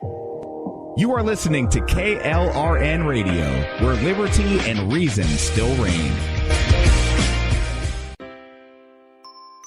You are listening to KLRN Radio, where liberty and reason still reign.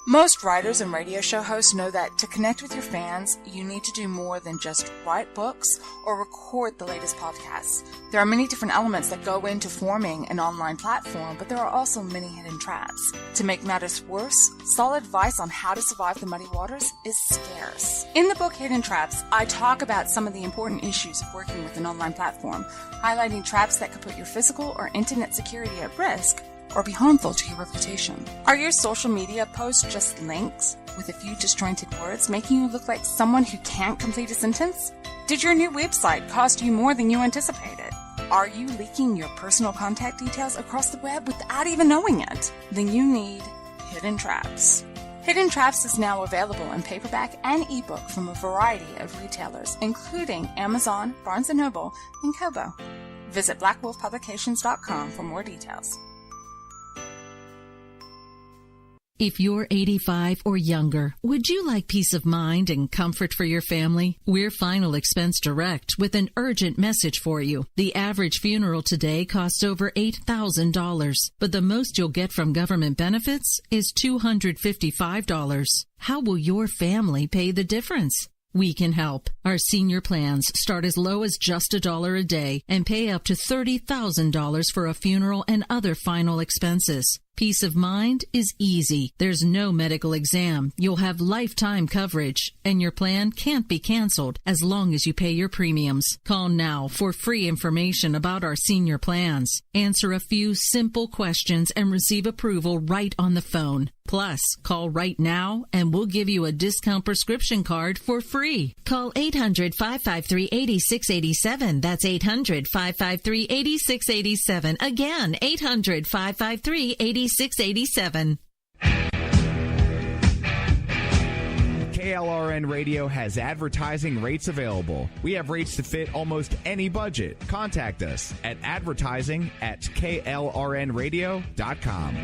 Most writers and radio show hosts know that to connect with your fans, you need to do more than just write books or record the latest podcasts. There are many different elements that go into forming an online platform, but there are also many hidden traps. To make matters worse, solid advice on how to survive the muddy waters is scarce. In the book Hidden Traps, I talk about some of the important issues of working with an online platform, highlighting traps that could put your physical or internet security at risk or be harmful to your reputation. Are your social media posts just links with a few disjointed words, making you look like someone who can't complete a sentence? Did your new website cost you more than you anticipated? Are you leaking your personal contact details across the web without even knowing it? Then you need Hidden Traps. Hidden Traps is now available in paperback and ebook from a variety of retailers, including Amazon, Barnes & Noble, and Kobo. Visit blackwolfpublications.com for more details. If you're 85 or younger, would you like peace of mind and comfort for your family? We're Final Expense Direct with an urgent message for you. The average funeral today costs over $8,000, but the most you'll get from government benefits is $255. How will your family pay the difference? We can help. Our senior plans start as low as just $1 a day and pay up to $30,000 for a funeral and other final expenses. Peace of mind is easy. There's no medical exam. You'll have lifetime coverage, and your plan can't be canceled as long as you pay your premiums. Call now for free information about our senior plans. Answer a few simple questions and receive approval right on the phone. Plus, call right now and we'll give you a discount prescription card for free. Call 800-553-8687. That's 800-553-8687. Again, 800-553-8687. KLRN Radio has advertising rates available. We have rates to fit almost any budget. Contact us at advertising@klrnradio.com.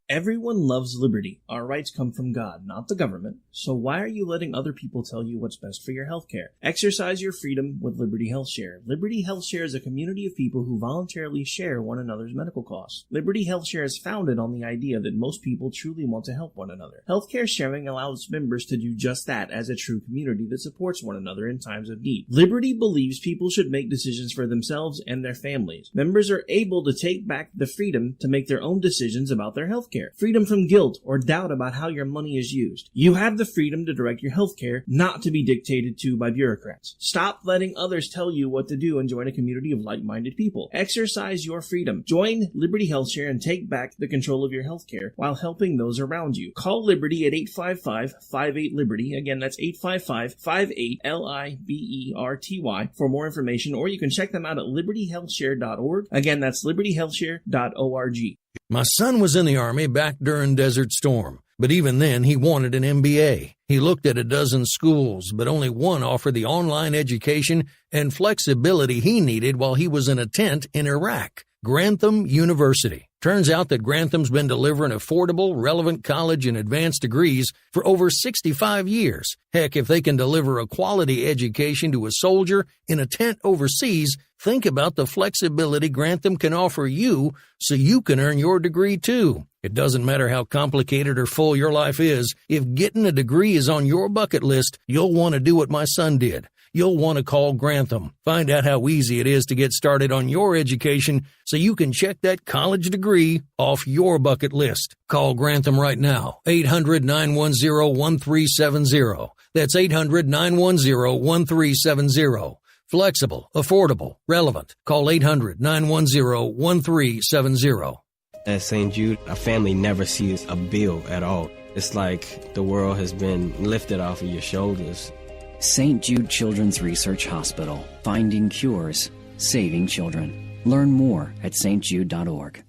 Everyone loves liberty. Our rights come from God, not the government. So why are you letting other people tell you what's best for your health care? Exercise your freedom with Liberty Health Share. Liberty Health Share is a community of people who voluntarily share one another's medical costs. Liberty Health Share is founded on the idea that most people truly want to help one another. Healthcare sharing allows members to do just that as a true community that supports one another in times of need. Liberty believes people should make decisions for themselves and their families. Members are able to take back the freedom to make their own decisions about their health care. Freedom from guilt or doubt about how your money is used. You have the freedom to direct your health care, not to be dictated to by bureaucrats. Stop letting others tell you what to do and join a community of like-minded people. Exercise your freedom. Join Liberty Health Share and take back the control of your health care while helping those around you. Call Liberty at 855-58-LIBERTY. Again, that's 855-58-LIBERTY for more information, or you can check them out at libertyhealthshare.org. Again, that's libertyhealthshare.org. My son was in the Army back during Desert Storm, but even then he wanted an MBA. He looked at a dozen schools, but only one offered the online education and flexibility he needed while he was in a tent in Iraq. Grantham University. Turns out that Grantham's been delivering affordable, relevant college and advanced degrees for over 65 years. Heck, if they can deliver a quality education to a soldier in a tent overseas, think about the flexibility Grantham can offer you so you can earn your degree too. It doesn't matter how complicated or full your life is. If getting a degree is on your bucket list, you'll want to do what my son did. You'll want to call Grantham. Find out how easy it is to get started on your education so you can check that college degree off your bucket list. Call Grantham right now. 800-910-1370. That's 800-910-1370. Flexible, affordable, relevant. Call 800-910-1370. At St. Jude, a family never sees a bill at all. It's like the world has been lifted off of your shoulders. St. Jude Children's Research Hospital. Finding cures, saving children. Learn more at stjude.org.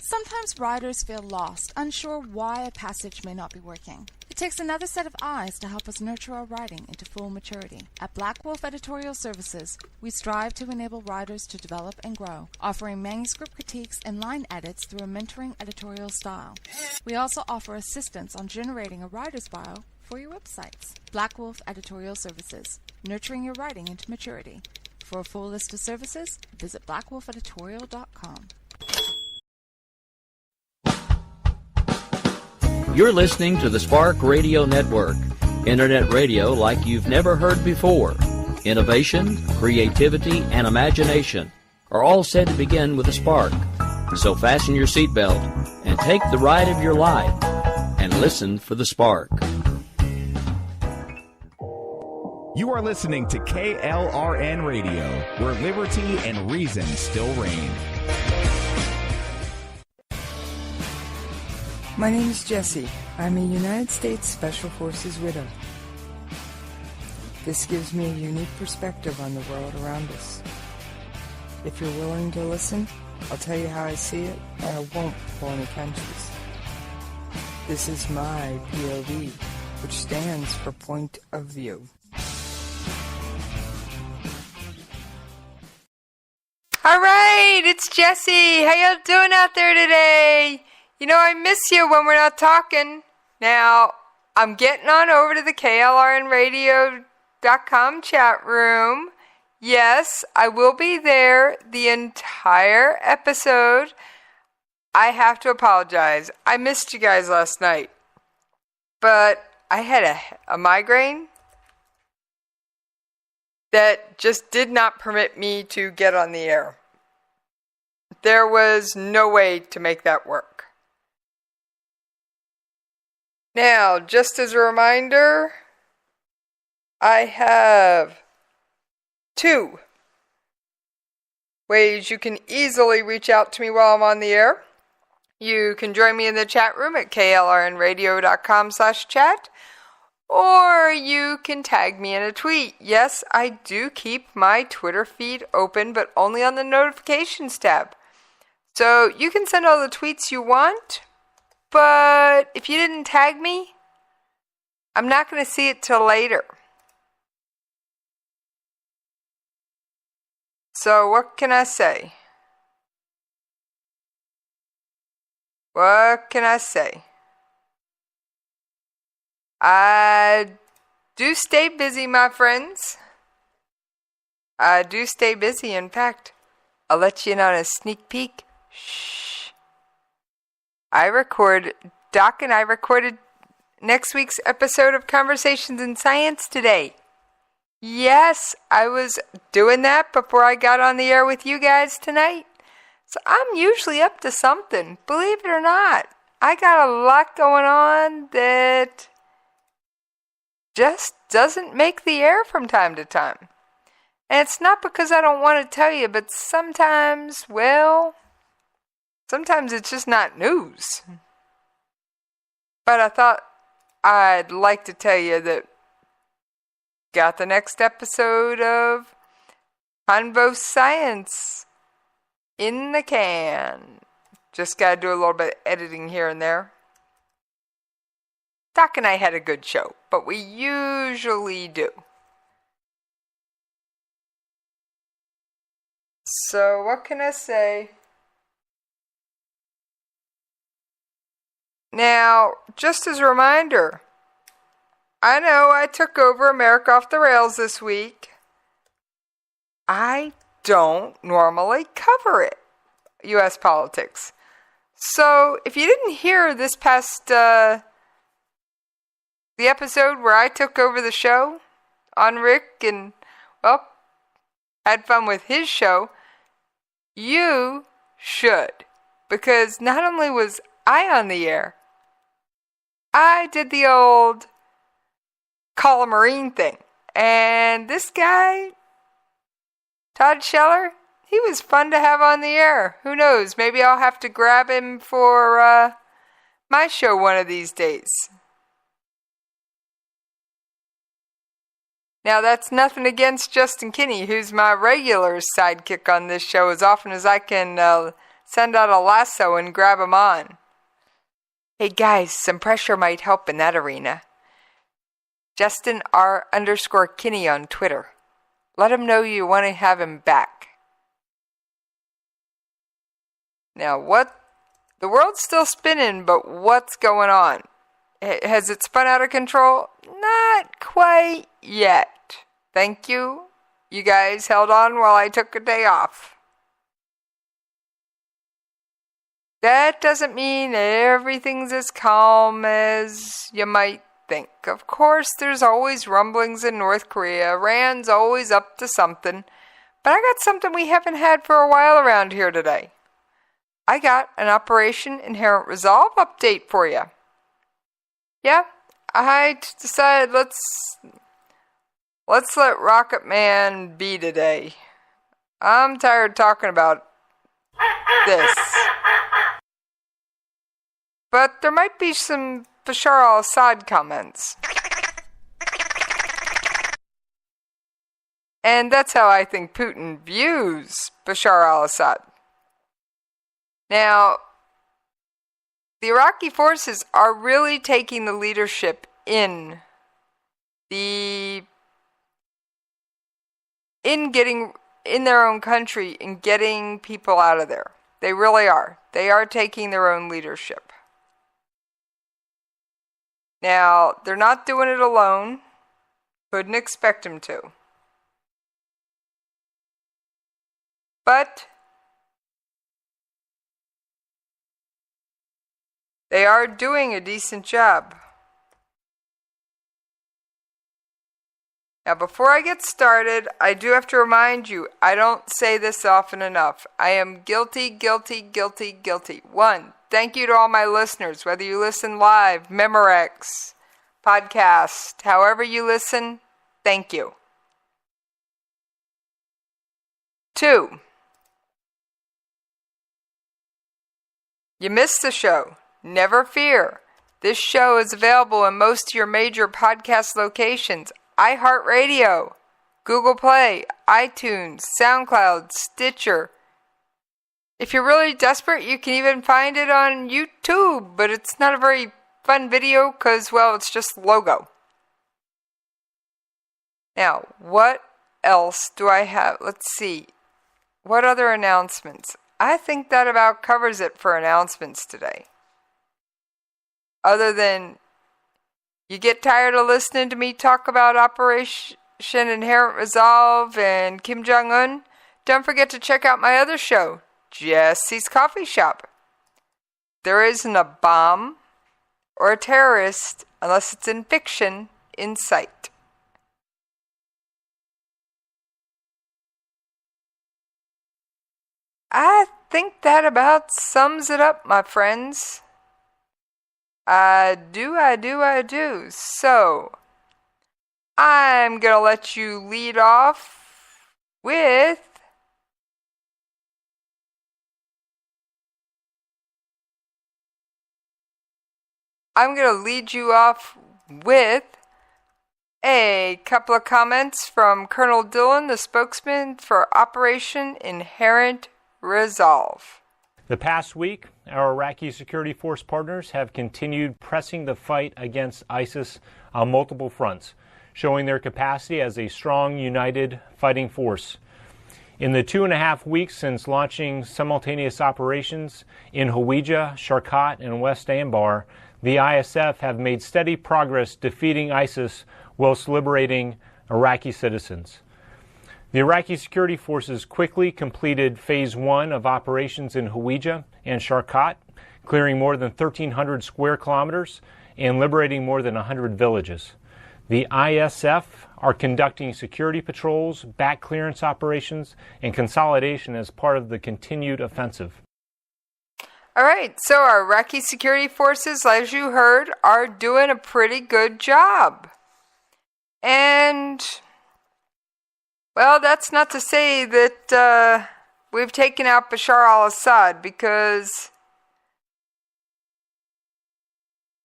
Sometimes writers feel lost, unsure why a passage may not be working. It takes another set of eyes to help us nurture our writing into full maturity. At Black Wolf Editorial Services, we strive to enable writers to develop and grow, offering manuscript critiques and line edits through a mentoring editorial style. We also offer assistance on generating a writer's bio for your websites. Black Wolf Editorial Services, nurturing your writing into maturity. For a full list of services, visit blackwolfeditorial.com. You're listening to the Spark Radio Network, internet radio like you've never heard before. Innovation, creativity, and imagination are all said to begin with a spark. So fasten your seatbelt and take the ride of your life and listen for the spark. You are listening to KLRN Radio, where liberty and reason still reign. My name is Jessie. I'm a United States Special Forces widow. This gives me a unique perspective on the world around us. If you're willing to listen, I'll tell you how I see it, and I won't pull any punches. This is my POV, which stands for Point of View. All right, it's Jessie. How y'all doing out there today? You know, I miss you when we're not talking. Now, I'm getting on over to the KLRNRadio.com chat room. Yes, I will be there the entire episode. I have to apologize. I missed you guys last night. But I had a migraine that just did not permit me to get on the air. There was no way to make that work. Now, just as a reminder, I have 2 ways you can easily reach out to me while I'm on the air. You can join me in the chat room at klrnradio.com/chat, or you can tag me in a tweet. Yes, I do keep my Twitter feed open, but only on the notifications tab. So you can send all the tweets you want, but if you didn't tag me, I'm not going to see it till later. So what can I say? What can I say? I do stay busy, my friends. I do stay busy. In fact, I'll let you in on a sneak peek. Shh. Doc and I recorded next week's episode of Conversations in Science today. Yes, I was doing that before I got on the air with you guys tonight. So I'm usually up to something, believe it or not. I got a lot going on that just doesn't make the air from time to time. And it's not because I don't want to tell you, but sometimes it's just not news. But I thought I'd like to tell you that got the next episode of Convo Science in the can. Just got to do a little bit of editing here and there. Doc and I had a good show, but we usually do. So what can I say? Now, just as a reminder, I know I took over America Off the Rails this week. I don't normally cover it, U.S. politics. So, if you didn't hear this past, the episode where I took over the show on Rick and, well, had fun with his show, you should. Because not only was I on the air, I did the old call a Marine thing. And this guy, Todd Scheller, he was fun to have on the air. Who knows? Maybe I'll have to grab him for my show one of these days. Now, that's nothing against Justin Kinney, who's my regular sidekick on this show as often as I can send out a lasso and grab him on. Hey guys, some pressure might help in that arena. Justin R_Kinney on Twitter. Let him know you want to have him back. Now, the world's still spinning, but what's going on? Has it spun out of control? Not quite yet. Thank you. You guys held on while I took a day off. That doesn't mean everything's as calm as you might think. Of course, there's always rumblings in North Korea. Iran's always up to something. But I got something we haven't had for a while around here today. I got an Operation Inherent Resolve update for you. Yeah, I decided let's let Rocket Man be today. I'm tired of talking about this. But there might be some Bashar al-Assad comments. And that's how I think Putin views Bashar al-Assad. Now, the Iraqi forces are really taking the leadership in getting in their own country and getting people out of there. They really are. They are taking their own leadership. Now, they're not doing it alone. Couldn't expect them to. But they are doing a decent job. Now, before I get started, I do have to remind you, I don't say this often enough. I am guilty, guilty, guilty, guilty. 1, thank you to all my listeners, whether you listen live, Memorex, podcast, however you listen, thank you. 2, you missed the show. Never fear. This show is available in most of your major podcast locations. iHeartRadio, Google Play, iTunes, SoundCloud, Stitcher. If you're really desperate, you can even find it on YouTube, but it's not a very fun video because, well, it's just logo. Now, what else do I have? Let's see. What other announcements? I think that about covers it for announcements today. Other than you get tired of listening to me talk about Operation Inherent Resolve and Kim Jong-un, don't forget to check out my other show, Jesse's Coffee Shop. There isn't a bomb or a terrorist, unless it's in fiction, in sight. I think that about sums it up, my friends. I do. So, I'm going to let you lead off with a couple of comments from Colonel Dillon, the spokesman for Operation Inherent Resolve. The past week, our Iraqi security force partners have continued pressing the fight against ISIS on multiple fronts, showing their capacity as a strong, united fighting force. In the 2.5 weeks since launching simultaneous operations in Hawija, Sharqat, and West Anbar, the ISF have made steady progress defeating ISIS whilst liberating Iraqi citizens. The Iraqi security forces quickly completed Phase 1 of operations in Hawija and Sharqat, clearing more than 1,300 square kilometers and liberating more than 100 villages. The ISF are conducting security patrols, back clearance operations, and consolidation as part of the continued offensive. All right, so our Iraqi security forces, as you heard, are doing a pretty good job. And, well, that's not to say that we've taken out Bashar al-Assad, because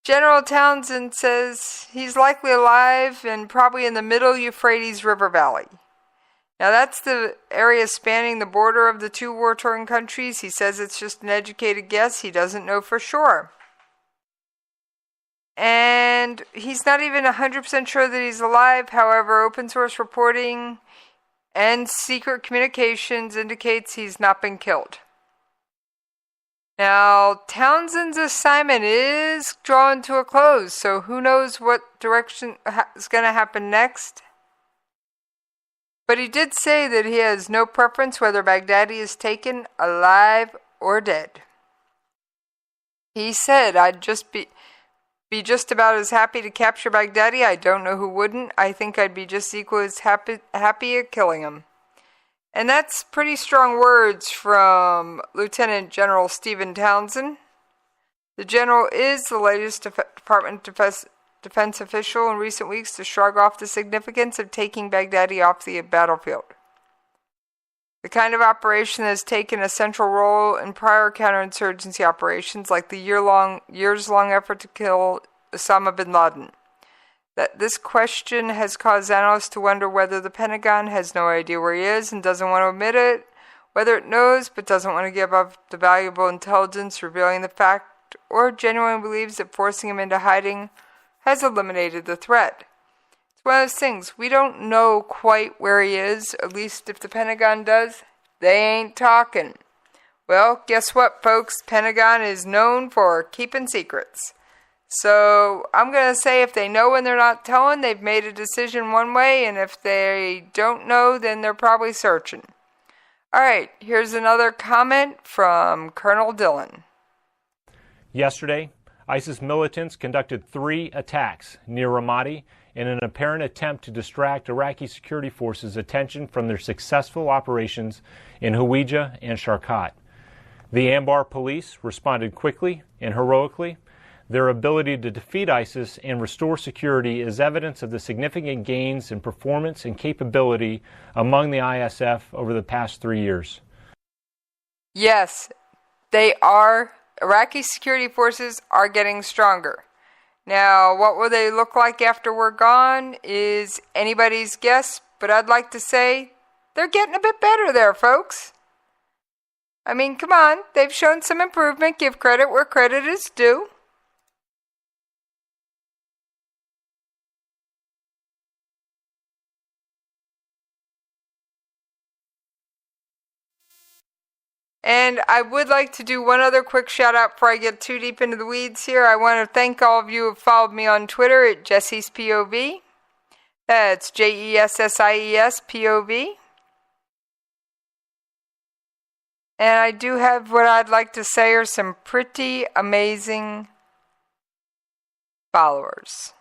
General Townsend says he's likely alive and probably in the middle Euphrates River Valley. Now, that's the area spanning the border of the two war-torn countries. He says it's just an educated guess. He doesn't know for sure. And he's not even 100% sure that he's alive. However, open source reporting and secret communications indicates he's not been killed. Now, Townsend's assignment is drawing to a close, so who knows what direction is going to happen next. But he did say that he has no preference whether Baghdadi is taken alive or dead. He said, I'd just be just about as happy to capture Baghdadi. I don't know who wouldn't. I think I'd be just equally as happy at killing him. And that's pretty strong words from Lieutenant General Stephen Townsend. The general is the latest Department defense official in recent weeks to shrug off the significance of taking Baghdadi off the battlefield. The kind of operation that has taken a central role in prior counterinsurgency operations, like the years-long effort to kill Osama bin Laden. That this question has caused analysts to wonder whether the Pentagon has no idea where he is and doesn't want to admit it, whether it knows but doesn't want to give up the valuable intelligence revealing the fact, or genuinely believes that forcing him into hiding has eliminated the threat. It's one of those things. We don't know quite where he is, at least if the Pentagon does. They ain't talking. Well, guess what, folks? Pentagon is known for keeping secrets. So I'm going to say if they know and they're not telling, they've made a decision one way, and if they don't know, then they're probably searching. All right, here's another comment from Colonel Dillon. Yesterday, ISIS militants conducted 3 attacks near Ramadi in an apparent attempt to distract Iraqi security forces' attention from their successful operations in Hawija and Sharqat. The Anbar police responded quickly and heroically. Their ability to defeat ISIS and restore security is evidence of the significant gains in performance and capability among the ISF over the past 3 years. Yes, they are. Iraqi security forces are getting stronger. Now, what will they look like after we're gone is anybody's guess, but I'd like to say they're getting a bit better there, folks. I mean, come on, they've shown some improvement. Give credit where credit is due. And I would like to do one other quick shout out before I get too deep into the weeds here. I want to thank all of you who have followed me on Twitter at Jessie's POV. That's JESSIES POV. And I do have what I'd like to say are some pretty amazing followers.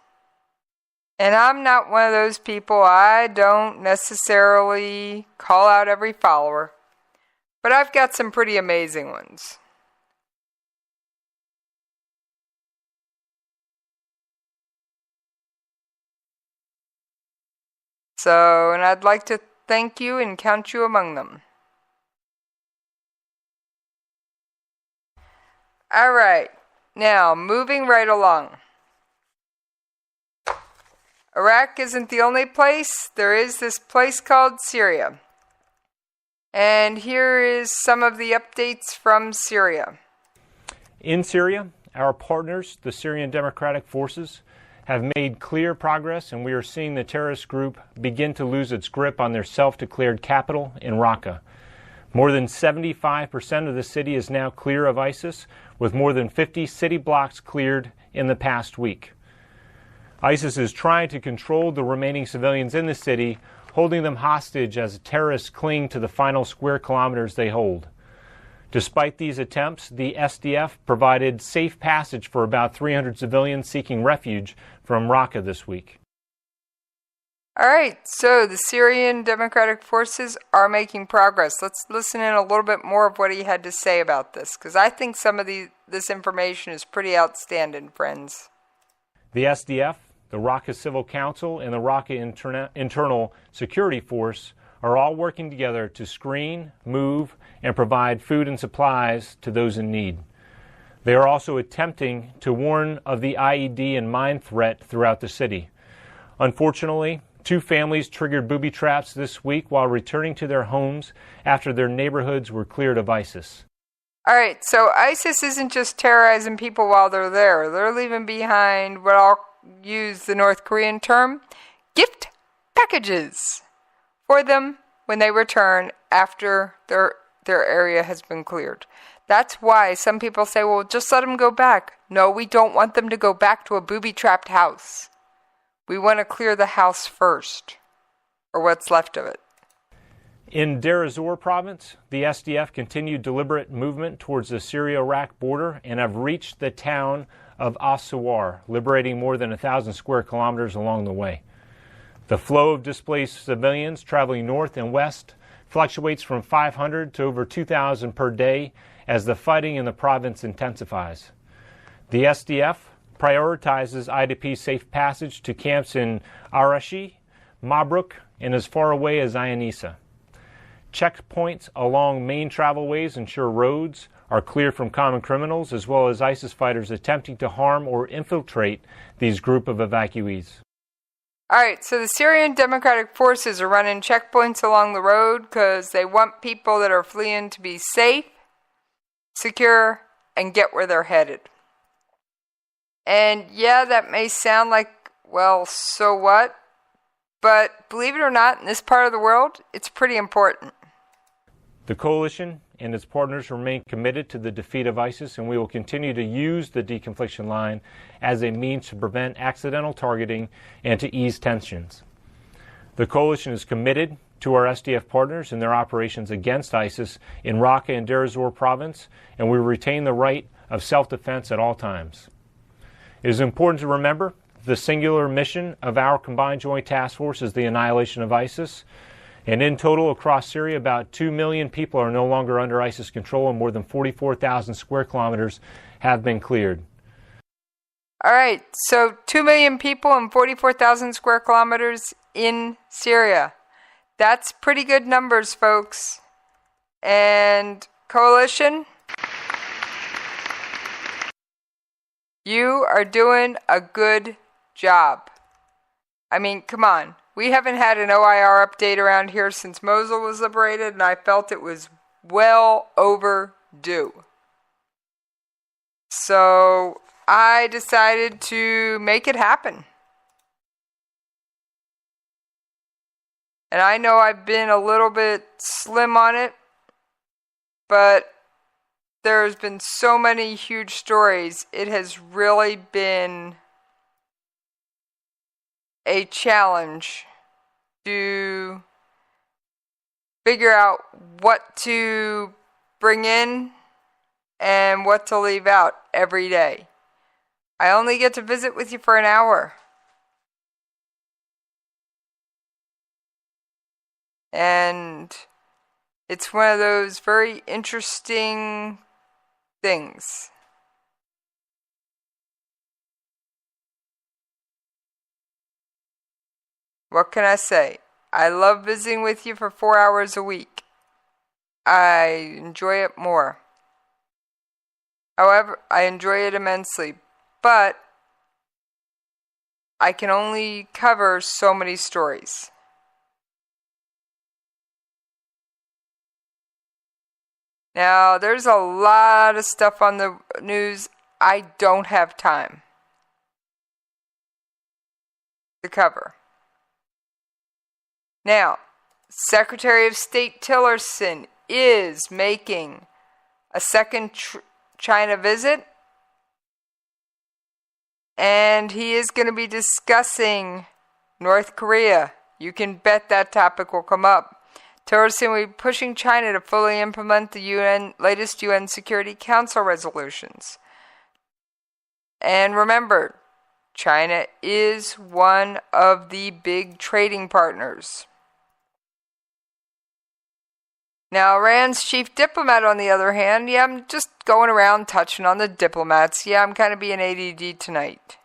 And I'm not one of those people. I don't necessarily call out every follower. But I've got some pretty amazing ones. So, and I'd like to thank you and count you among them. All right, now moving right along. Iraq isn't the only place. There is this place called Syria. And here is some of the updates from Syria. In Syria, our partners, the Syrian Democratic Forces, have made clear progress, and we are seeing the terrorist group begin to lose its grip on their self-declared capital in Raqqa. More than 75% of the city is now clear of ISIS, with more than 50 city blocks cleared in the past week. ISIS is trying to control the remaining civilians in the city, holding them hostage as terrorists cling to the final square kilometers they hold. Despite these attempts, the SDF provided safe passage for about 300 civilians seeking refuge from Raqqa this week. All right, so the Syrian Democratic Forces are making progress. Let's listen in a little bit more of what he had to say about this, because I think some of this information is pretty outstanding, friends. The SDF, the Raqqa Civil Council, and the Raqqa Internal Security Force are all working together to screen, move, and provide food and supplies to those in need. They are also attempting to warn of the IED and mine threat throughout the city. Unfortunately, 2 families triggered booby traps this week while returning to their homes after their neighborhoods were cleared of ISIS. All right, so ISIS isn't just terrorizing people while they're there. They're leaving behind what I'll use the North Korean term, gift packages for them when they return after their area has been cleared. That's why some people say, well, just let them go back. No, we don't want them to go back to a booby-trapped house. We want to clear the house first, or what's left of it. In Deir ez-Zor province, the SDF continued deliberate movement towards the Syria-Iraq border and have reached the town of As-Suwar, liberating more than 1,000 square kilometers along the way. The flow of displaced civilians traveling north and west fluctuates from 500 to over 2,000 per day as the fighting in the province intensifies. The SDF prioritizes IDP safe passage to camps in Arashi, Mabruk, and as far away as Ayanisa. Checkpoints along main travelways ensure roads are clear from common criminals as well as ISIS fighters attempting to harm or infiltrate these group of evacuees. All right, so the Syrian Democratic Forces are running checkpoints along the road because they want people that are fleeing to be safe, secure, and get where they're headed. And yeah, that may sound like, well, so what? But believe it or not, in this part of the world, it's pretty important. The coalition and its partners remain committed to the defeat of ISIS, and we will continue to use the deconfliction line as a means to prevent accidental targeting and to ease tensions. The coalition is committed to our SDF partners in their operations against ISIS in Raqqa and Deir ez-Zor province, and we retain the right of self-defense at all times. It is important to remember the singular mission of our combined joint task force is the annihilation of ISIS. And in total, across Syria, about 2 million people are no longer under ISIS control, and more than 44,000 square kilometers have been cleared. All right, so 2 million people and 44,000 square kilometers in Syria. That's pretty good numbers, folks. And coalition, you are doing a good job. I mean, come on. We haven't had an OIR update around here since Mosul was liberated, and I felt it was well overdue. So I decided to make it happen. And I know I've been a little bit slim on it, but there's been so many huge stories. It has really been a challenge to figure out what to bring in and what to leave out every day. I only get to visit with you for an hour. And it's one of those very interesting things. What can I say? I love visiting with you for 4 hours a week. I enjoy it more. However, I enjoy it immensely, but I can only cover so many stories. Now, there's a lot of stuff on the news I don't have time to cover. Now, Secretary of State Tillerson is making a second China visit, and he is going to be discussing North Korea. You can bet that topic will come up. Tillerson will be pushing China to fully implement the latest UN Security Council resolutions. And remember, China is one of the big trading partners. Now, Iran's chief diplomat, on the other hand, I'm just going around touching on the diplomats. I'm kind of being ADD tonight.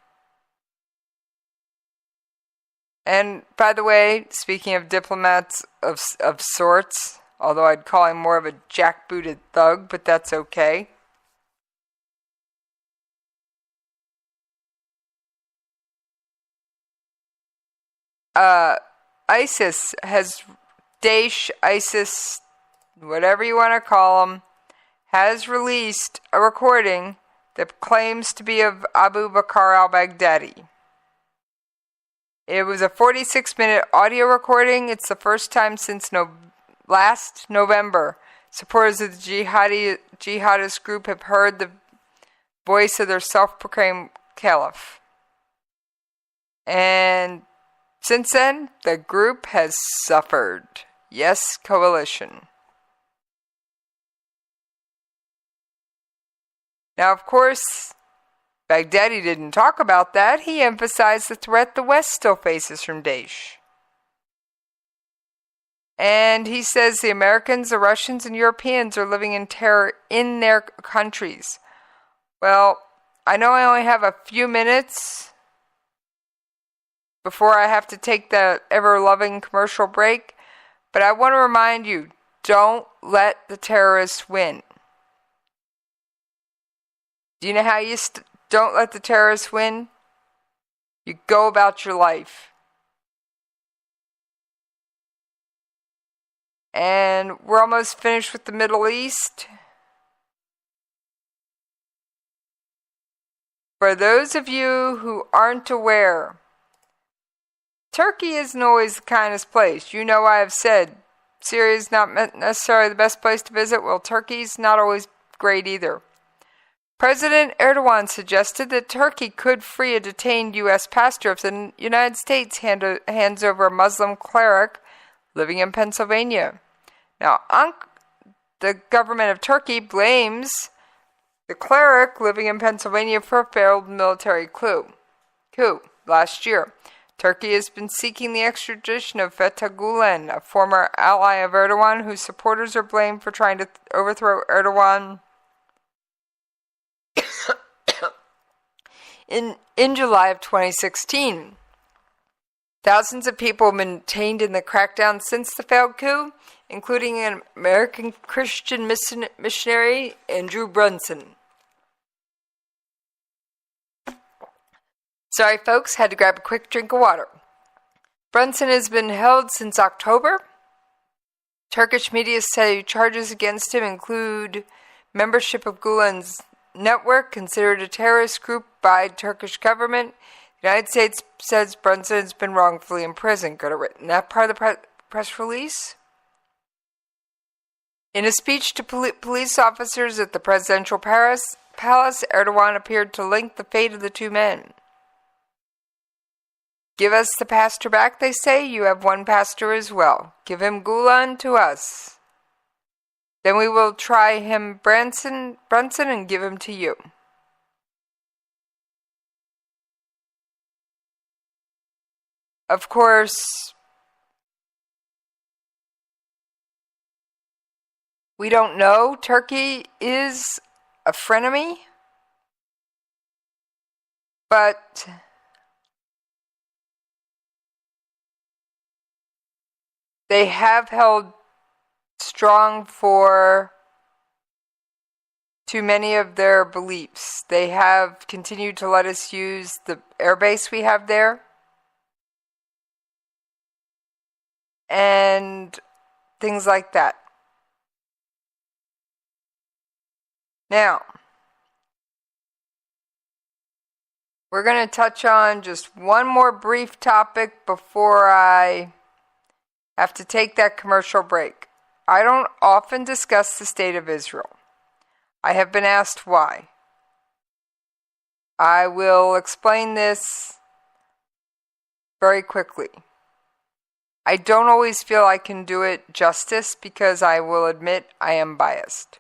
And, by the way, speaking of diplomats of sorts, although I'd call him more of a jackbooted thug, but that's okay. ISIS, whatever you want to call them, has released a recording that claims to be of Abu Bakr al-Baghdadi. It was a 46-minute audio recording. It's the first time since last November supporters of the jihadist group have heard the voice of their self-proclaimed caliph. And since then, the group has suffered. Yes, coalition. Now, of course, Baghdadi didn't talk about that. He emphasized the threat the West still faces from Daesh. And he says the Americans, the Russians, and Europeans are living in terror in their countries. Well, I know I only have a few minutes before I have to take the ever-loving commercial break, but I want to remind you, don't let the terrorists win. Do you know how you don't let the terrorists win? You go about your life. And we're almost finished with the Middle East. For those of you who aren't aware, Turkey isn't always the kindest place. You know, I have said Syria is not necessarily the best place to visit. Well, Turkey's not always great either. President Erdogan suggested that Turkey could free a detained U.S. pastor if the United States hands over a Muslim cleric living in Pennsylvania. Now, the government of Turkey blames the cleric living in Pennsylvania for a failed military coup last year. Turkey has been seeking the extradition of Fethullah Gulen, a former ally of Erdogan, whose supporters are blamed for trying to overthrow Erdogan in July of 2016. Thousands of people have been detained in the crackdown since the failed coup, including an American Christian missionary, Andrew Brunson. Sorry, folks, had to grab a quick drink of water. Brunson has been held since October. Turkish media say charges against him include membership of Gulen's network, considered a terrorist group by Turkish government. The United States says Brunson has been wrongfully imprisoned. Could have written that part of the press release. In a speech to police officers at the presidential palace, Erdogan appeared to link the fate of the two men. Give us the pastor back, they say. You have one pastor as well. Give him Gulen to us. Then we will try him Brunson and give him to you. Of course, we don't know. Turkey is a frenemy, but they have held strong for too many of their beliefs. They have continued to let us use the airbase we have there. And things like that. Now, we're going to touch on just one more brief topic before I have to take that commercial break. I don't often discuss the state of Israel. I have been asked why. I will explain this very quickly. I don't always feel I can do it justice because I will admit I am biased.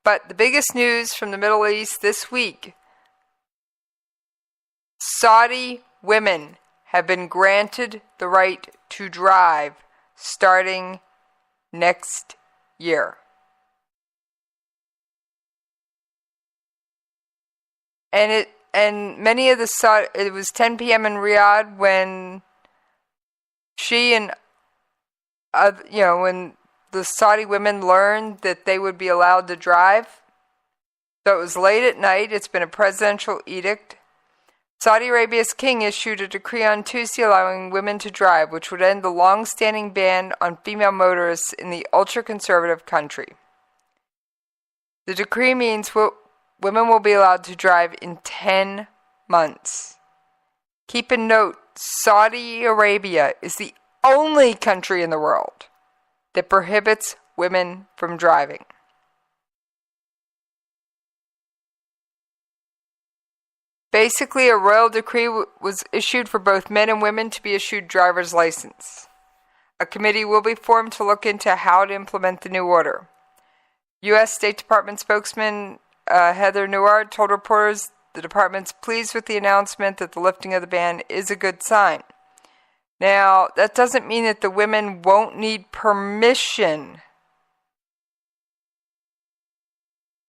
But the biggest news from the Middle East this week, Saudi women have been granted the right to drive starting next year. And many of the Saudi, it was 10 p.m. in Riyadh when when the Saudi women learned that they would be allowed to drive. So it was late at night. It's been a presidential edict. Saudi Arabia's king issued a decree on Tuesday allowing women to drive, which would end the long-standing ban on female motorists in the ultra-conservative country. The decree means women will be allowed to drive in 10 months. Keep in note, Saudi Arabia is the only country in the world that prohibits women from driving. Basically, a royal decree was issued for both men and women to be issued driver's license. A committee will be formed to look into how to implement the new order. U.S. State Department spokesman Heather Nauert told reporters the department's pleased with the announcement that the lifting of the ban is a good sign. Now, that doesn't mean that the women won't need permission.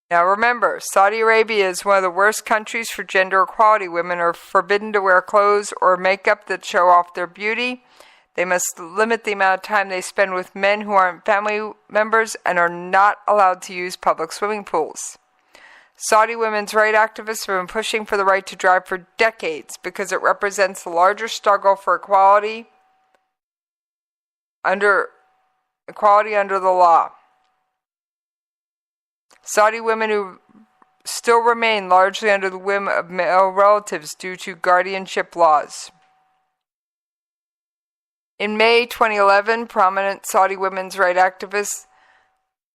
Now remember, Saudi Arabia is one of the worst countries for gender equality. Women are forbidden to wear clothes or makeup that show off their beauty. They must limit the amount of time they spend with men who aren't family members and are not allowed to use public swimming pools. Saudi women's rights activists have been pushing for the right to drive for decades because it represents the larger struggle for equality under the law. Saudi women who still remain largely under the whim of male relatives due to guardianship laws. In May 2011, prominent Saudi women's rights activist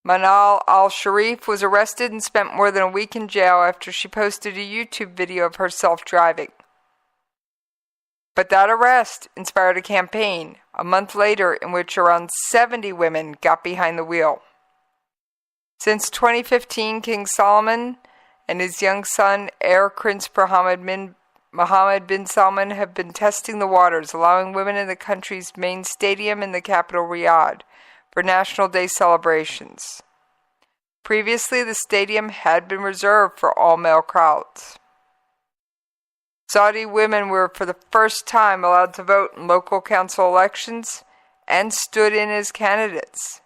Manal al-Sharif was arrested and spent more than a week in jail after she posted a YouTube video of herself driving. But that arrest inspired a campaign a month later in which around 70 women got behind the wheel. Since 2015, King Salman and his young son, heir Prince Mohammed bin Salman, have been testing the waters, allowing women in the country's main stadium in the capital, Riyadh, for National Day celebrations. Previously, the stadium had been reserved for all male crowds. Saudi women were for the first time allowed to vote in local council elections and stood in as candidates.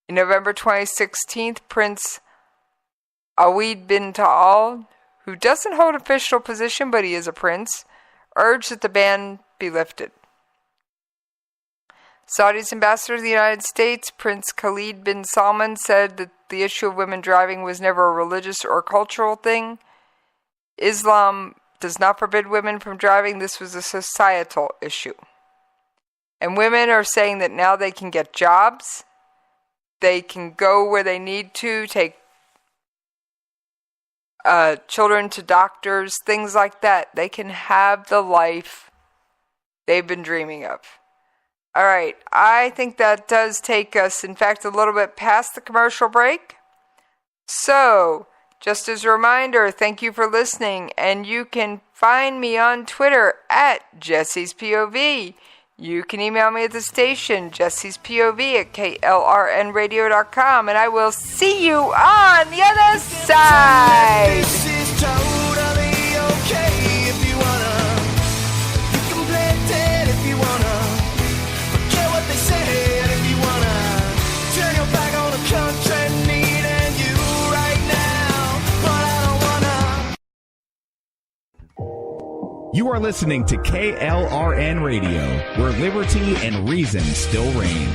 In November 2016, Prince Awid bin Ta'al, who doesn't hold official position but he is a prince, urged that the ban be lifted. Saudi's ambassador to the United States, Prince Khalid bin Salman, said that the issue of women driving was never a religious or cultural thing. Islam does not forbid women from driving. This was a societal issue. And women are saying that now they can get jobs, they can go where they need to, take children to doctors, things like that. They can have the life they've been dreaming of. All right, I think that does take us, in fact, a little bit past the commercial break. So, just as a reminder, thank you for listening, and you can find me on Twitter at Jesse's POV. You can email me at the station, Jesse's POV at KLRNRadio.com, and I will see you on the other side. This is totally okay if you wanna. You can play dead if you wanna. Forget what they say, and if you wanna turn your back on the country needing you right now, but I don't wanna. You are listening to KLRN Radio, where liberty and reason still reign.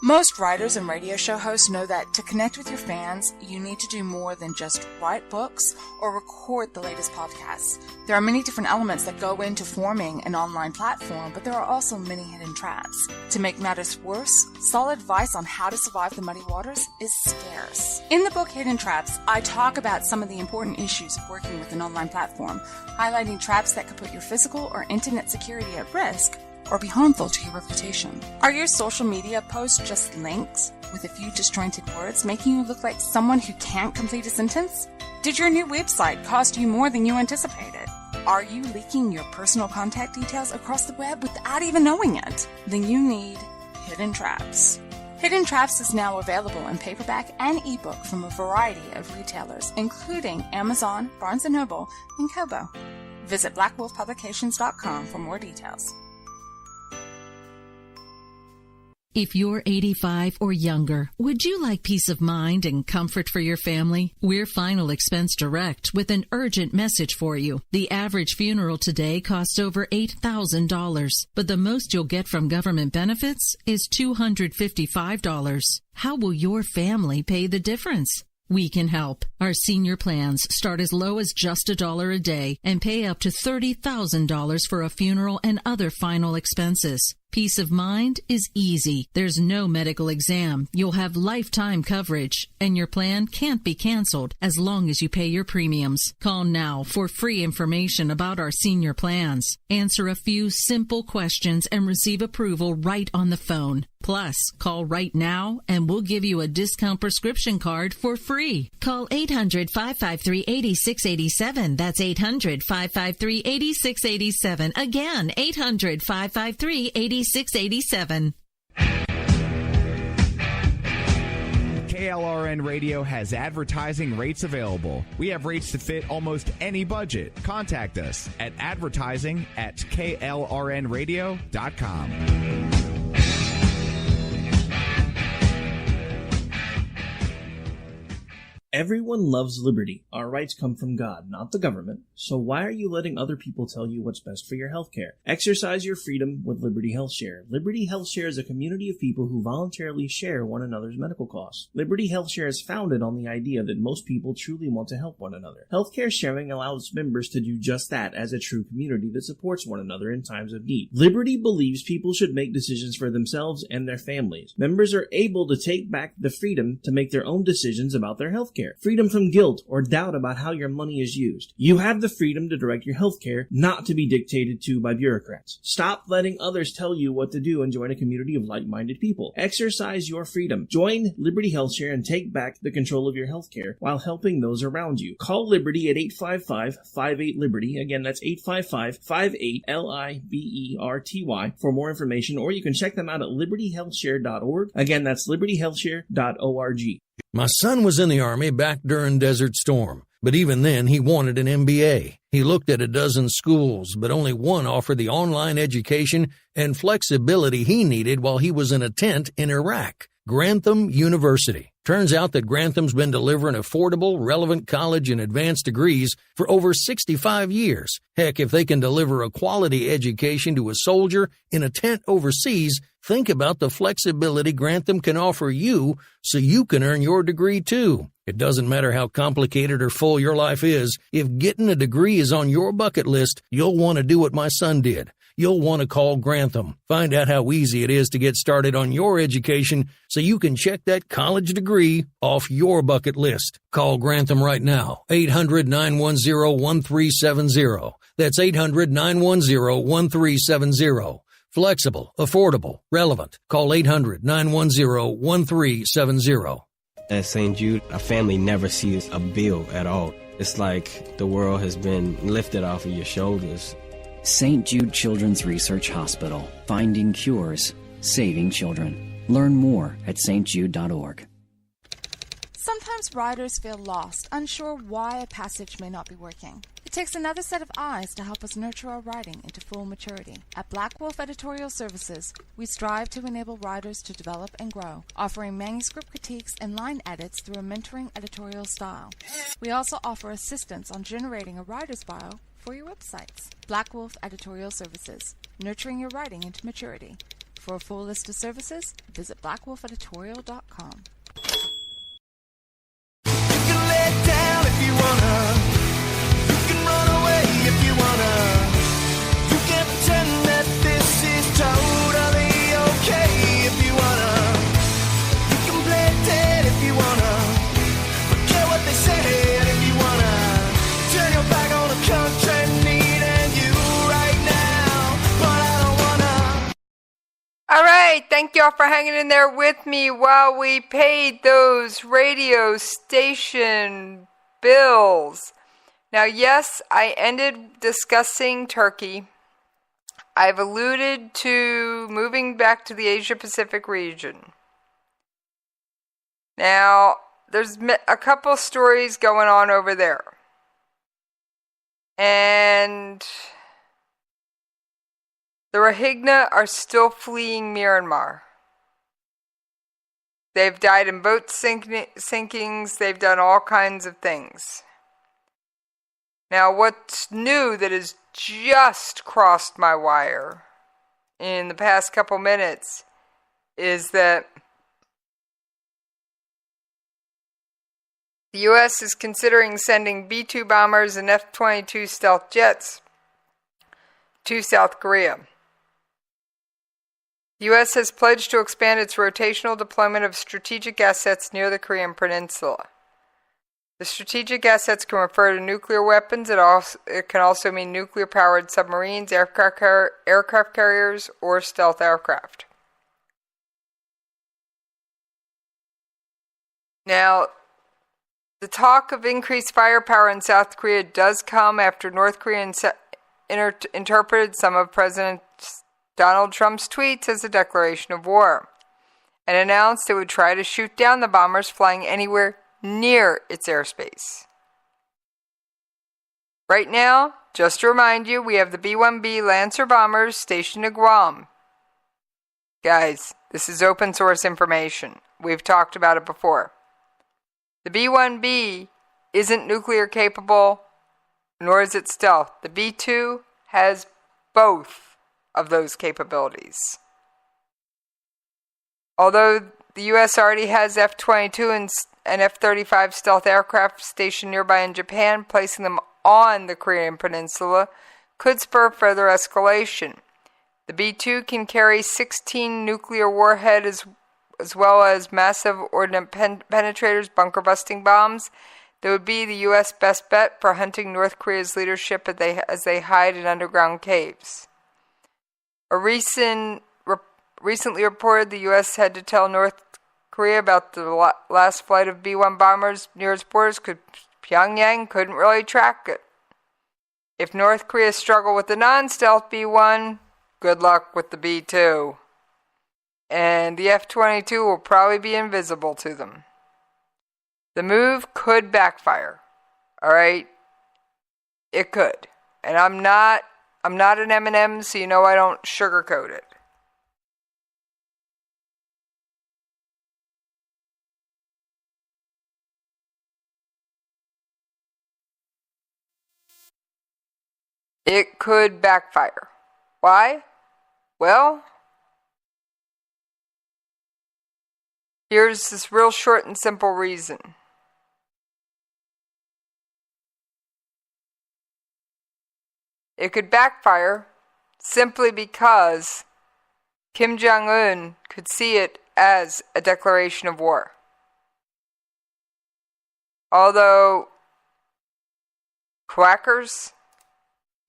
Most writers and radio show hosts know that to connect with your fans, you need to do more than just write books or record the latest podcasts. There are many different elements that go into forming an online platform, but there are also many hidden traps. To make matters worse, solid advice on how to survive the muddy waters is scarce. In the book Hidden Traps, I talk about some of the important issues of working with an online platform, highlighting traps that could put your physical or internet security at risk or be harmful to your reputation. Are your social media posts just links with a few disjointed words, making you look like someone who can't complete a sentence? Did your new website cost you more than you anticipated? Are you leaking your personal contact details across the web without even knowing it? Then you need Hidden Traps. Hidden Traps is now available in paperback and ebook from a variety of retailers, including Amazon, Barnes & Noble, and Kobo. Visit blackwolfpublications.com for more details. If you're 85 or younger, would you like peace of mind and comfort for your family? We're Final Expense Direct with an urgent message for you. The average funeral today costs over $8,000, but the most you'll get from government benefits is $255. How will your family pay the difference? We can help. Our senior plans start as low as just $1 a day and pay up to $30,000 for a funeral and other final expenses. Peace of mind is easy. There's no medical exam. You'll have lifetime coverage, and your plan can't be canceled as long as you pay your premiums. Call now for free information about our senior plans. Answer a few simple questions and receive approval right on the phone. Plus, call right now and we'll give you a discount prescription card for free. Call 800-553-8687. That's 800-553-8687. Again, 800-553-8687. 687. KLRN Radio has advertising rates available. We have rates to fit almost any budget. Contact us at advertising@klrnradio.com. Everyone loves liberty. Our rights come from God, not the government. So why are you letting other people tell you what's best for your health care? Exercise your freedom with Liberty Health Share. Liberty Health Share is a community of people who voluntarily share one another's medical costs. Liberty Health Share is founded on the idea that most people truly want to help one another. Healthcare sharing allows members to do just that as a true community that supports one another in times of need. Liberty believes people should make decisions for themselves and their families. Members are able to take back the freedom to make their own decisions about their health care. Freedom from guilt or doubt about how your money is used. You have the freedom to direct your health care, not to be dictated to by bureaucrats. Stop letting others tell you what to do and join a community of like-minded people. Exercise your freedom. Join Liberty Health Share and take back the control of your health care while helping those around you. Call Liberty at 855-58-LIBERTY. Again, that's 855-58-LIBERTY for more information, or you can check them out at libertyhealthshare.org. Again, that's libertyhealthshare.org. My son was in the Army back during Desert Storm, but even then he wanted an MBA. He looked at a dozen schools, but only one offered the online education and flexibility he needed while he was in a tent in Iraq. Grantham University. Turns out that Grantham's been delivering affordable, relevant college and advanced degrees for over 65 years. Heck, if they can deliver a quality education to a soldier in a tent overseas, think about the flexibility Grantham can offer you so you can earn your degree too. It doesn't matter how complicated or full your life is. If getting a degree is on your bucket list, you'll want to do what my son did. You'll want to call Grantham. Find out how easy it is to get started on your education so you can check that college degree off your bucket list. Call Grantham right now. 800-910-1370. That's 800-910-1370. Flexible, affordable, relevant. Call 800-910-1370. At St. Jude, a family never sees a bill at all. It's like the world has been lifted off of your shoulders. St. Jude Children's Research Hospital. Finding cures, saving children. Learn more at stjude.org. Sometimes writers feel lost, unsure why a passage may not be working. It takes another set of eyes to help us nurture our writing into full maturity. At Black Wolf Editorial Services, we strive to enable writers to develop and grow, offering manuscript critiques and line edits through a mentoring editorial style. We also offer assistance on generating a writer's bio for your websites. Black Wolf Editorial Services, nurturing your writing into maturity. For a full list of services, visit blackwolfeditorial.com. Down if you wanna, you can run away if you wanna. You can pretend that this is totally okay if you wanna. You can play dead if you wanna. Forget what they said if you wanna. Turn your back on the country needing you right now, but I don't wanna. Alright, thank y'all for hanging in there with me while we paid those radio station bills. Now, yes, I ended discussing Turkey. I've alluded to moving back to the Asia Pacific region. Now, there's a couple stories going on over there. And the Rohingya are still fleeing Myanmar. They've died in boat sinkings. They've done all kinds of things. Now, what's new that has just crossed my wire in the past couple minutes is that the U.S. is considering sending B-2 bombers and F-22 stealth jets to South Korea. The U.S. has pledged to expand its rotational deployment of strategic assets near the Korean Peninsula. The strategic assets can refer to nuclear weapons. It can also mean nuclear-powered submarines, aircraft carriers, or stealth aircraft. Now, the talk of increased firepower in South Korea does come after North Korea interpreted some of President Donald Trump's tweets as a declaration of war and announced it would try to shoot down the bombers flying anywhere near its airspace. Right now, just to remind you, we have the B-1B Lancer bombers stationed at Guam. Guys, this is open source information. We've talked about it before. The B-1B isn't nuclear capable, nor is it stealth. The B-2 has both of those capabilities. Although the U.S. already has F-22 and F-35 stealth aircraft stationed nearby in Japan, placing them on the Korean Peninsula could spur further escalation. The B-2 can carry 16 nuclear warheads as well as massive ordnance penetrators, bunker-busting bombs. That would be the U.S. best bet for hunting North Korea's leadership as they hide in underground caves. A recently reported the U.S. had to tell North Korea about the last flight of B-1 bombers near its borders because Pyongyang couldn't really track it. If North Korea struggled with the non-stealth B-1, good luck with the B-2. And the F-22 will probably be invisible to them. The move could backfire. Alright? It could. And I'm not an M&M, so you know I don't sugarcoat it. It could backfire. Why? Well, here's this real short and simple reason. It could backfire simply because Kim Jong-un could see it as a declaration of war. Although, quackers,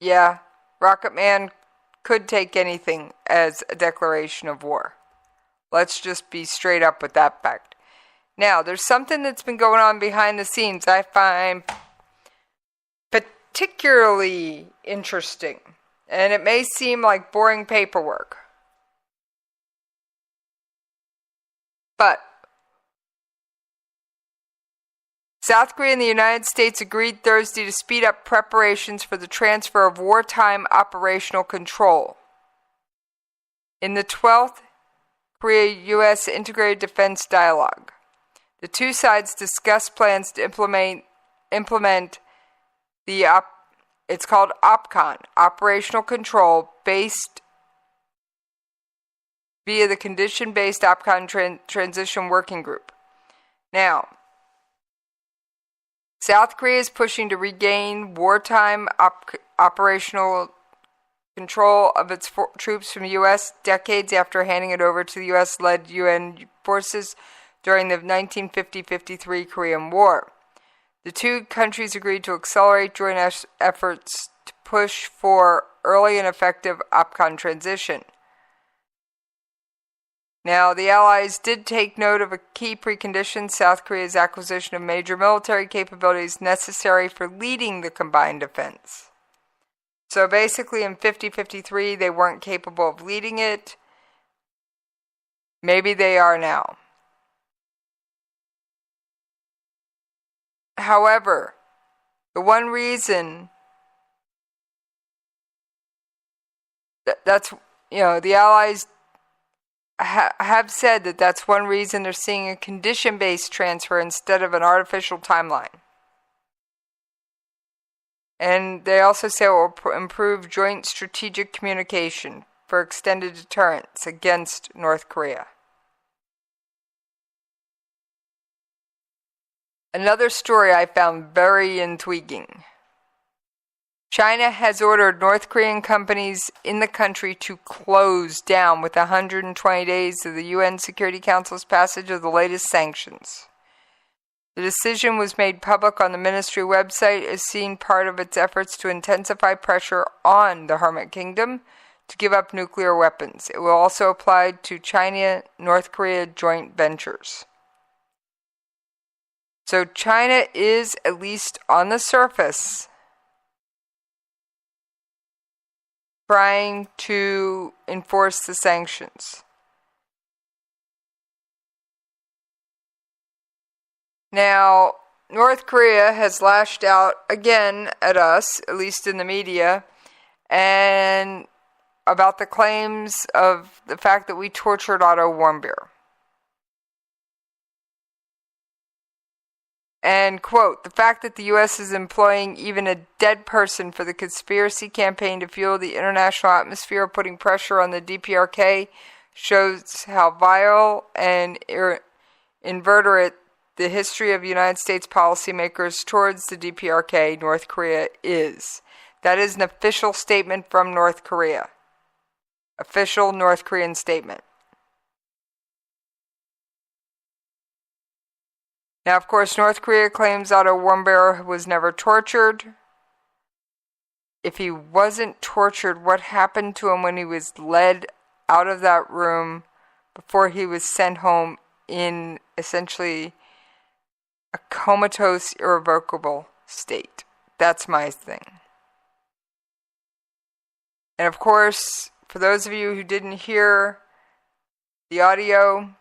yeah, Rocket Man could take anything as a declaration of war. Let's just be straight up with that fact. Now, there's something that's been going on behind the scenes I find particularly interesting, and it may seem like boring paperwork. But South Korea and the United States agreed Thursday to speed up preparations for the transfer of wartime operational control. In the 12th Korea-U.S. Integrated Defense Dialogue, the two sides discussed plans to implement it's called OPCON, Operational Control, based via the Condition-Based OPCON Transition Working Group. Now, South Korea is pushing to regain wartime operational control of its troops from the U.S. decades after handing it over to the U.S.-led UN forces during the 1950-53 Korean War. The two countries agreed to accelerate joint efforts to push for early and effective OPCON transition. Now, the Allies did take note of a key precondition: South Korea's acquisition of major military capabilities necessary for leading the combined defense. So basically in 50-53 they weren't capable of leading it. Maybe they are now. However, the one reason that's, the Allies have said that that's one reason they're seeing a condition-based transfer instead of an artificial timeline. And they also say it will improve joint strategic communication for extended deterrence against North Korea. Another story I found very intriguing. China has ordered North Korean companies in the country to close down with 120 days of the UN Security Council's passage of the latest sanctions. The decision was made public on the ministry website as seen part of its efforts to intensify pressure on the Hermit Kingdom to give up nuclear weapons. It will also apply to China-North Korea joint ventures. So China is, at least on the surface, trying to enforce the sanctions. Now, North Korea has lashed out again at us, at least in the media, and about the claims of the fact that we tortured Otto Warmbier. And, quote, the fact that the U.S. is employing even a dead person for the conspiracy campaign to fuel the international atmosphere of putting pressure on the DPRK shows how vile and invertebrate the history of United States policymakers towards the DPRK, North Korea, is. That is an official statement from North Korea. Official North Korean statement. Now, of course, North Korea claims Otto Warmbier was never tortured. If he wasn't tortured, what happened to him when he was led out of that room before he was sent home in essentially a comatose, irrevocable state? That's my thing. And of course, for those of you who didn't hear the audio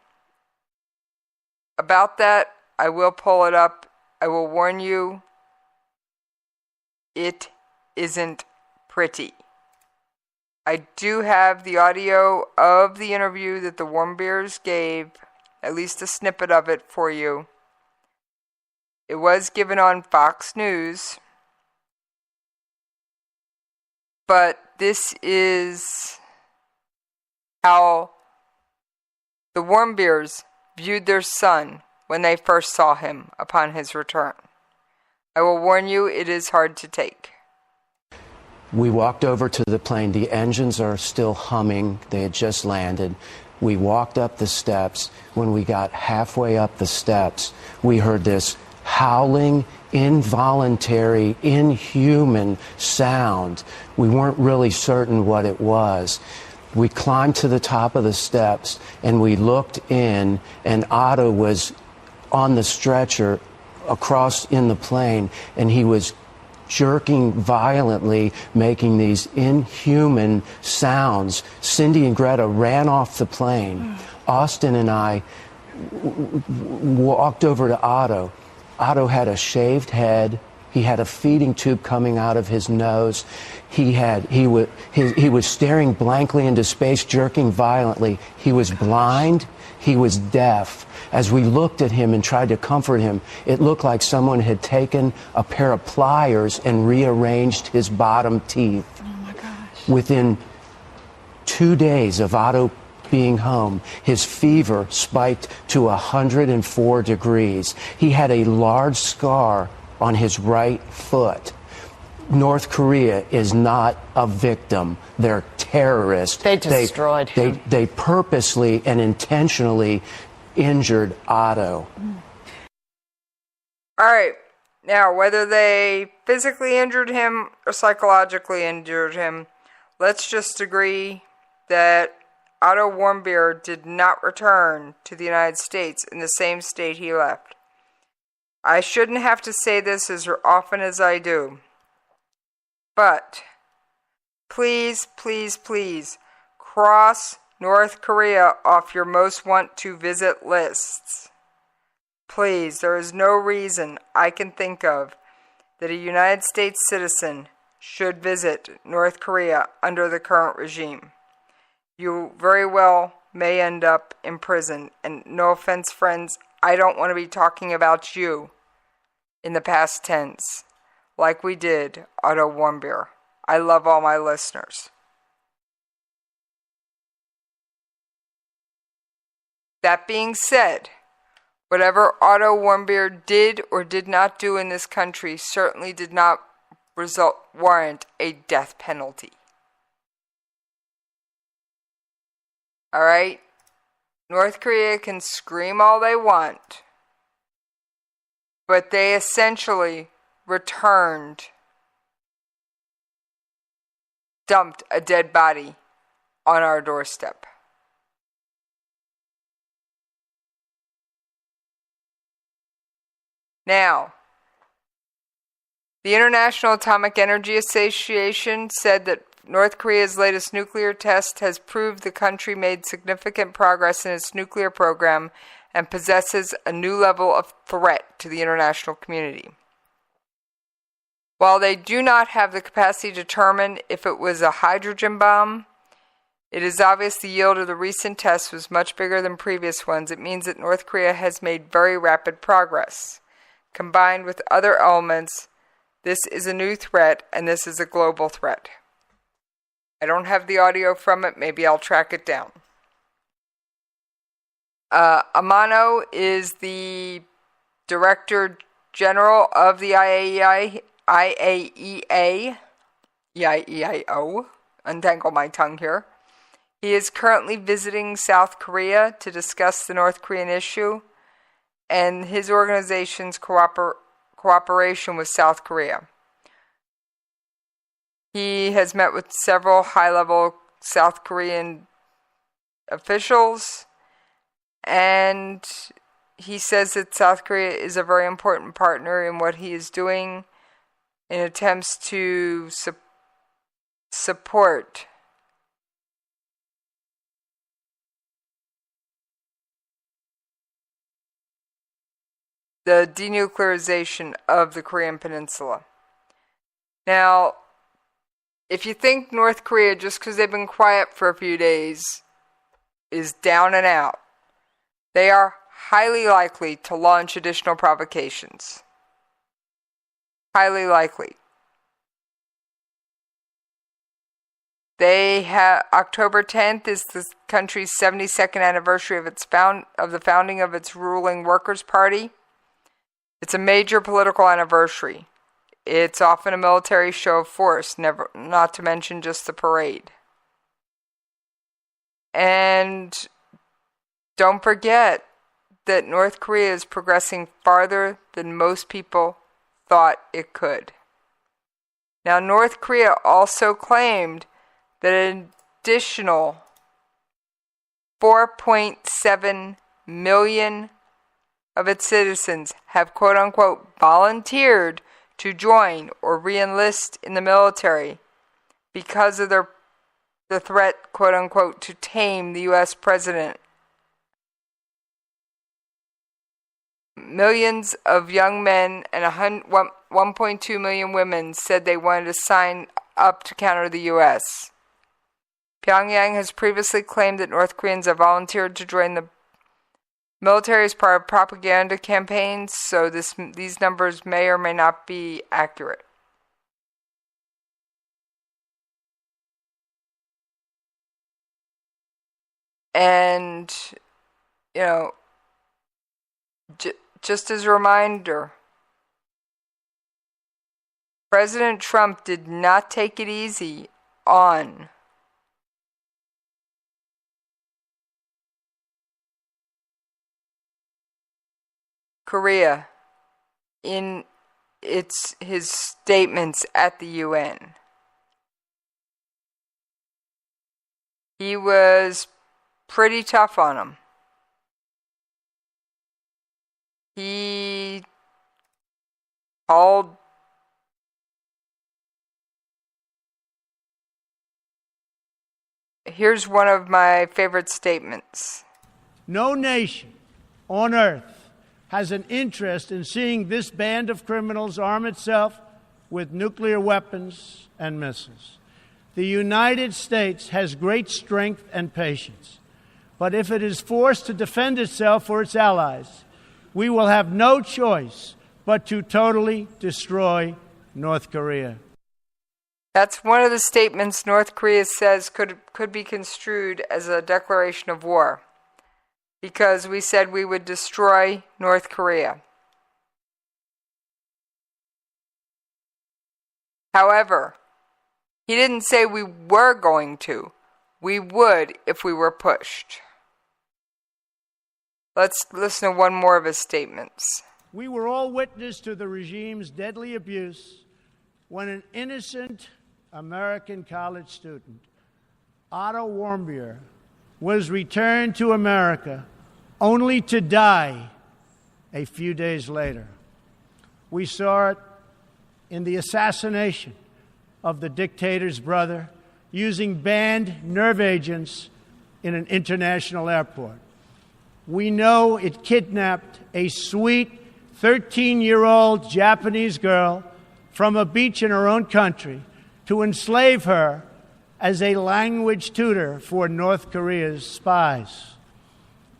about that, I will pull it up. I will warn you, it isn't pretty. I do have the audio of the interview that the Warmbiers gave, at least a snippet of it for you. It was given on Fox News, but this is how the Warmbiers viewed their son when they first saw him upon his return. I will warn you, it is hard to take. We walked over to the plane. The engines are still humming. They had just landed. We walked up the steps. When we got halfway up the steps, we heard this howling, involuntary, inhuman sound. We weren't really certain what it was. We climbed to the top of the steps and we looked in, and Otto was on the stretcher across in the plane, and he was jerking violently, making these inhuman sounds. Cindy and Greta ran off the plane. Austin and I walked over to Otto. Otto had a shaved head. He had a feeding tube coming out of his nose. He was staring blankly into space, jerking violently. He was blind. He was deaf. As we looked at him and tried to comfort him, it looked like someone had taken a pair of pliers and rearranged his bottom teeth. Oh my gosh. Within 2 days of Otto being home, his fever spiked to 104 degrees. He had a large scar on his right foot. North Korea is not a victim. They're terrorists. They destroyed him. They purposely and intentionally injured Otto. All right. Now, whether they physically injured him or psychologically injured him, let's just agree that Otto Warmbier did not return to the United States in the same state he left. I shouldn't have to say this as often as I do, but please, please, please cross North Korea off your most want to visit lists. Please, there is no reason I can think of that a United States citizen should visit North Korea under the current regime. You very well may end up in prison. And no offense, friends, I don't want to be talking about you in the past tense, like we did Otto Warmbier. I love all my listeners. That being said, whatever Otto Warmbier did or did not do in this country certainly did not warrant a death penalty. Alright? North Korea can scream all they want, but they essentially dumped a dead body on our doorstep. Now, the International Atomic Energy Association said that North Korea's latest nuclear test has proved the country made significant progress in its nuclear program and possesses a new level of threat to the international community. While they do not have the capacity to determine if it was a hydrogen bomb, it is obvious the yield of the recent tests was much bigger than previous ones. It means that North Korea has made very rapid progress. Combined with other elements, this is a new threat, and this is a global threat. I don't have the audio from it. Maybe I'll track it down. Amano is the Director General of the IAEA, untangle my tongue here. He is currently visiting South Korea to discuss the North Korean issue and his organization's cooperation with South Korea. He has met with several high-level South Korean officials, and he says that South Korea is a very important partner in what he is doing in attempts to support the denuclearization of the Korean Peninsula. Now, if you think North Korea, just because they've been quiet for a few days, is down and out, they are highly likely to launch additional provocations. Highly likely. They have October 10th is the country's 72nd anniversary of the founding of its ruling Workers' Party. It's a major political anniversary. It's often a military show of force, not to mention just the parade. And don't forget that North Korea is progressing farther than most people thought it could. Now, North Korea also claimed that an additional 4.7 million of its citizens have quote-unquote volunteered to join or re-enlist in the military because of the threat, quote-unquote, to tame the U.S. president. Millions of young men and 1.2 million women said they wanted to sign up to counter the U.S. Pyongyang has previously claimed that North Koreans have volunteered to join the military as part of propaganda campaigns, so these numbers may or may not be accurate. And, you know, just as a reminder, President Trump did not take it easy on Korea in his statements at the UN. He was pretty tough on him. He called Here's one of my favorite statements. No nation on earth has an interest in seeing this band of criminals arm itself with nuclear weapons and missiles. The United States has great strength and patience. But if it is forced to defend itself or its allies, we will have no choice but to totally destroy North Korea. That's one of the statements North Korea says could be construed as a declaration of war, because we said we would destroy North Korea. However, he didn't say we were going to. We would if we were pushed. Let's listen to one more of his statements. We were all witness to the regime's deadly abuse when an innocent American college student, Otto Warmbier, was returned to America only to die a few days later. We saw it in the assassination of the dictator's brother using banned nerve agents in an international airport. We know it kidnapped a sweet 13-year-old Japanese girl from a beach in her own country to enslave her as a language tutor for North Korea's spies.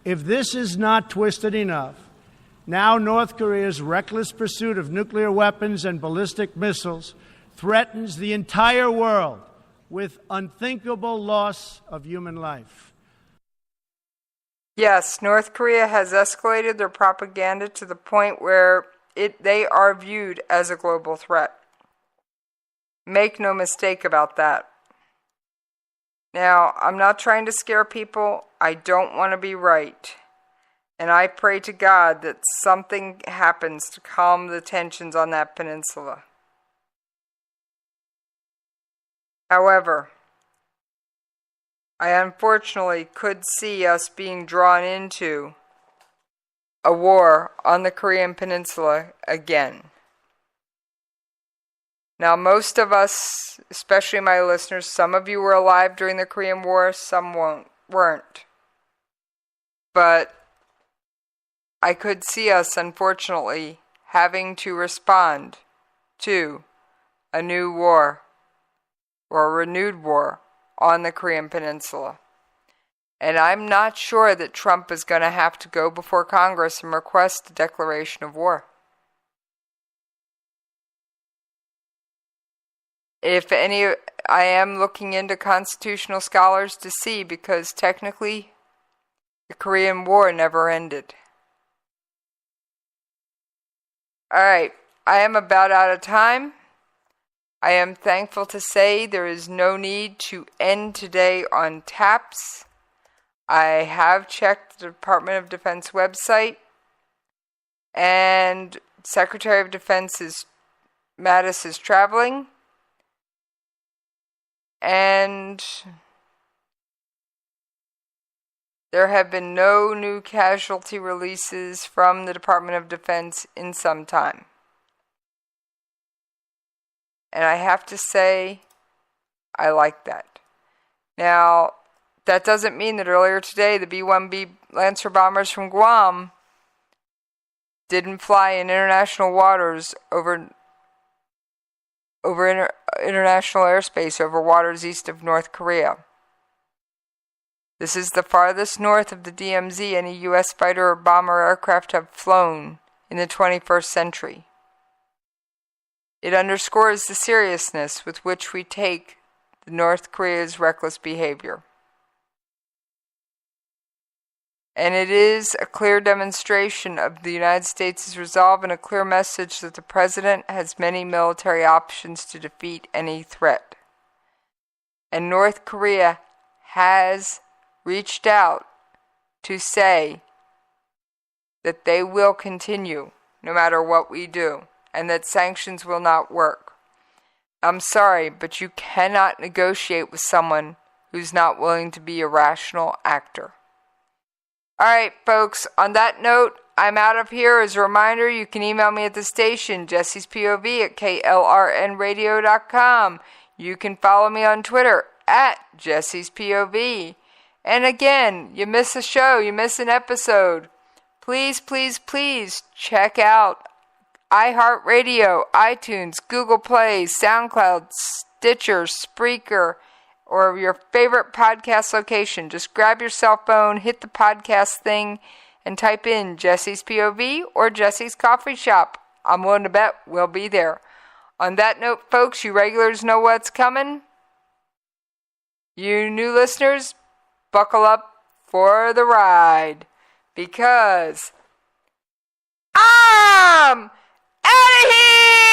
If this is not twisted enough, now North Korea's reckless pursuit of nuclear weapons and ballistic missiles threatens the entire world with unthinkable loss of human life. Yes, North Korea has escalated their propaganda to the point where they are viewed as a global threat. Make no mistake about that. Now, I'm not trying to scare people. I don't want to be right. And I pray to God that something happens to calm the tensions on that peninsula. However, I unfortunately could see us being drawn into a war on the Korean Peninsula again. Now, most of us, especially my listeners, some of you were alive during the Korean War, some weren't. But I could see us, unfortunately, having to respond to a new war or a renewed war on the Korean Peninsula. And I'm not sure that Trump is going to have to go before Congress and request a declaration of war. If any, I am looking into constitutional scholars to see, because technically the Korean War never ended. Alright, I am about out of time. I am thankful to say there is no need to end today on taps. I have checked the Department of Defense website, and Secretary of Defense Mattis is traveling, and there have been no new casualty releases from the Department of Defense in some time. And I have to say, I like that. Now, that doesn't mean that earlier today the B-1B Lancer bombers from Guam didn't fly in international waters over international airspace, over waters east of North Korea. This is the farthest north of the DMZ any U.S. fighter or bomber aircraft have flown in the 21st century. It underscores the seriousness with which we take North Korea's reckless behavior. And it is a clear demonstration of the United States' resolve and a clear message that the President has many military options to defeat any threat. And North Korea has reached out to say that they will continue no matter what we do, and that sanctions will not work. I'm sorry, but you cannot negotiate with someone who's not willing to be a rational actor. Alright, folks, on that note, I'm out of here. As a reminder, you can email me at the station, Jesse's POV at KLRNRadio.com. You can follow me on Twitter at Jesse's POV. And again, you miss a show, you miss an episode, please, please, please check out iHeartRadio, iTunes, Google Play, SoundCloud, Stitcher, Spreaker, or your favorite podcast location. Just grab your cell phone, hit the podcast thing, and type in Jesse's POV or Jesse's Coffee Shop. I'm willing to bet we'll be there. On that note, folks, you regulars know what's coming. You new listeners, buckle up for the ride, because I'm out of here!